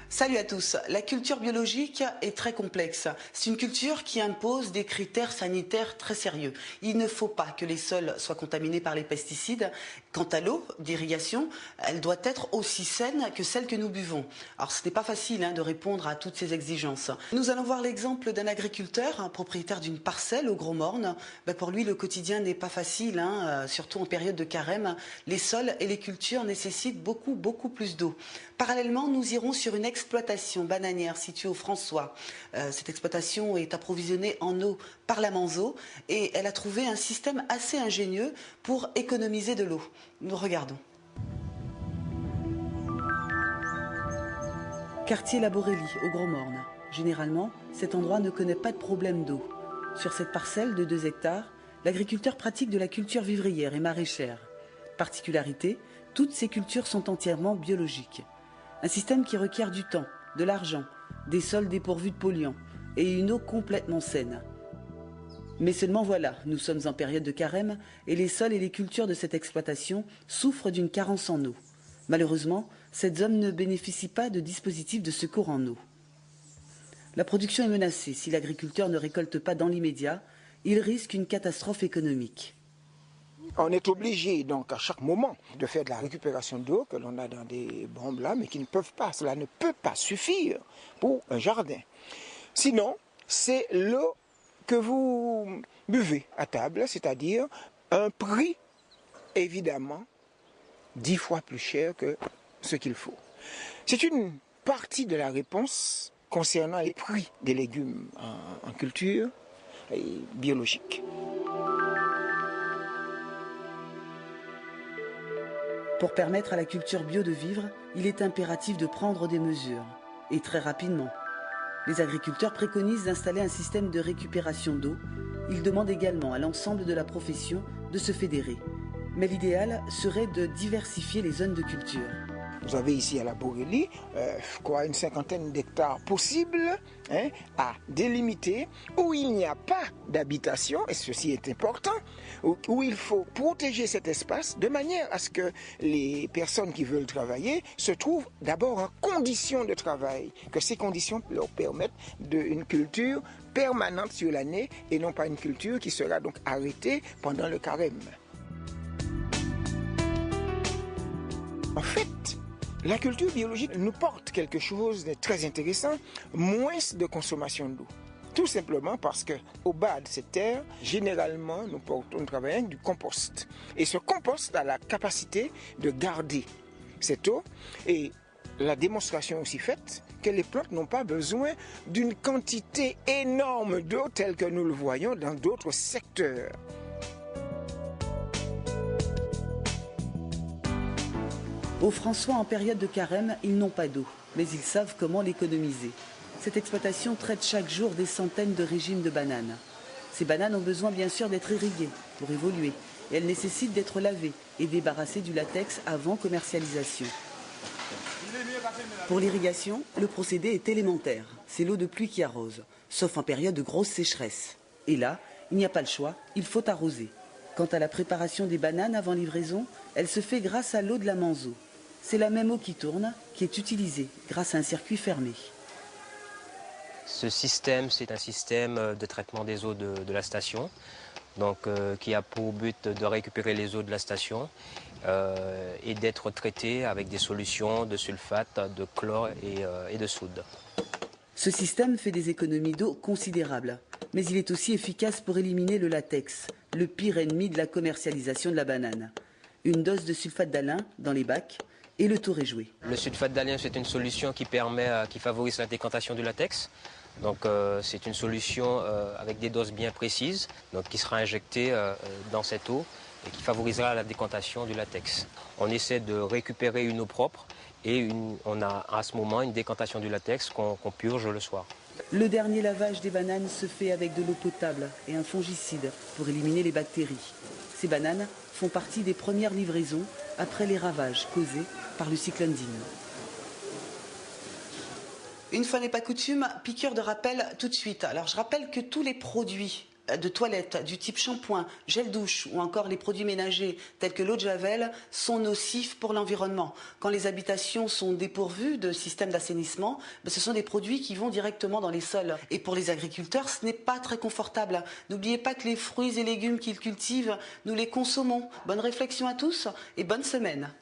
Salut à tous. La culture biologique est très complexe. C'est une culture qui impose des critères sanitaires très sérieux. Il ne faut pas que les sols soient contaminés par les pesticides. Quant à l'eau d'irrigation, elle doit être aussi saine que celle que nous buvons. Alors ce n'est pas facile de répondre à toutes ces exigences. Nous allons voir l'exemple d'un agriculteur, un propriétaire d'une parcelle au Gros Morne. Pour lui, le quotidien n'est pas facile, surtout en période de carême. Les sols et les cultures nécessitent beaucoup plus d'eau. Parallèlement, nous irons sur une exploitation bananière située au François. Cette exploitation est approvisionnée en eau par la Manzo et elle a trouvé un système assez ingénieux pour économiser de l'eau. Nous regardons. Quartier Laborelli, au Gros Morne. Généralement, cet endroit ne connaît pas de problème d'eau. Sur cette parcelle de 2 hectares, l'agriculteur pratique de la culture vivrière et maraîchère. Particularité, toutes ces cultures sont entièrement biologiques. Un système qui requiert du temps, de l'argent, des sols dépourvus de polluants et une eau complètement saine. Mais seulement voilà, nous sommes en période de carême et les sols et les cultures de cette exploitation souffrent d'une carence en eau. Malheureusement, cette zone ne bénéficie pas de dispositifs de secours en eau. La production est menacée. Si l'agriculteur ne récolte pas dans l'immédiat, il risque une catastrophe économique. On est obligé donc à chaque moment de faire de la récupération d'eau que l'on a dans des bombes là, mais qui ne peuvent pas, cela ne peut pas suffire pour un jardin. Sinon, c'est l'eau que vous buvez à table, c'est-à-dire un prix évidemment 10 fois plus cher que ce qu'il faut. C'est une partie de la réponse concernant les prix des légumes en culture et biologique. Pour permettre à la culture bio de vivre, il est impératif de prendre des mesures, et très rapidement. Les agriculteurs préconisent d'installer un système de récupération d'eau. Ils demandent également à l'ensemble de la profession de se fédérer. Mais l'idéal serait de diversifier les zones de culture. Vous avez ici à Laborelli, une 50aine d'hectares possibles à délimiter, où il n'y a pas d'habitation, et ceci est important, où il faut protéger cet espace de manière à ce que les personnes qui veulent travailler se trouvent d'abord en conditions de travail, que ces conditions leur permettent une culture permanente sur l'année et non pas une culture qui sera donc arrêtée pendant le carême. En fait, la culture biologique nous porte quelque chose de très intéressant, moins de consommation d'eau. Tout simplement parce qu'au bas de cette terre, généralement, nous travaillons du compost. Et ce compost a la capacité de garder cette eau. Et la démonstration aussi faite que les plantes n'ont pas besoin d'une quantité énorme d'eau telle que nous le voyons dans d'autres secteurs. Au François, en période de carême, ils n'ont pas d'eau, mais ils savent comment l'économiser. Cette exploitation traite chaque jour des centaines de régimes de bananes. Ces bananes ont besoin bien sûr d'être irriguées pour évoluer, et elles nécessitent d'être lavées et débarrassées du latex avant commercialisation. Pour l'irrigation, le procédé est élémentaire. C'est l'eau de pluie qui arrose, sauf en période de grosse sécheresse. Et là, il n'y a pas le choix, il faut arroser. Quant à la préparation des bananes avant livraison, elle se fait grâce à l'eau de la Manzo. C'est la même eau qui tourne, qui est utilisée grâce à un circuit fermé. Ce système, c'est un système de traitement des eaux de la station, donc, qui a pour but de récupérer les eaux de la station et d'être traité avec des solutions de sulfate, de chlore et de soude. Ce système fait des économies d'eau considérables, mais il est aussi efficace pour éliminer le latex, le pire ennemi de la commercialisation de la banane. Une dose de sulfate d'alun dans les bacs et le tour est joué. Le sulfate d'alun, c'est une solution qui favorise la décantation du latex. Donc c'est une solution avec des doses bien précises, donc qui sera injectée dans cette eau et qui favorisera la décantation du latex. On essaie de récupérer une eau propre et on a à ce moment une décantation du latex qu'on purge le soir. Le dernier lavage des bananes se fait avec de l'eau potable et un fongicide pour éliminer les bactéries. Ces bananes font partie des premières livraisons après les ravages causés par le cyclone Dine. Une fois n'est pas coutume, piqûre de rappel tout de suite. Alors je rappelle que tous les produits de toilette du type shampoing, gel douche ou encore les produits ménagers tels que l'eau de Javel sont nocifs pour l'environnement. Quand les habitations sont dépourvues de système d'assainissement, ce sont des produits qui vont directement dans les sols. Et pour les agriculteurs, ce n'est pas très confortable. N'oubliez pas que les fruits et légumes qu'ils cultivent, nous les consommons. Bonne réflexion à tous et bonne semaine.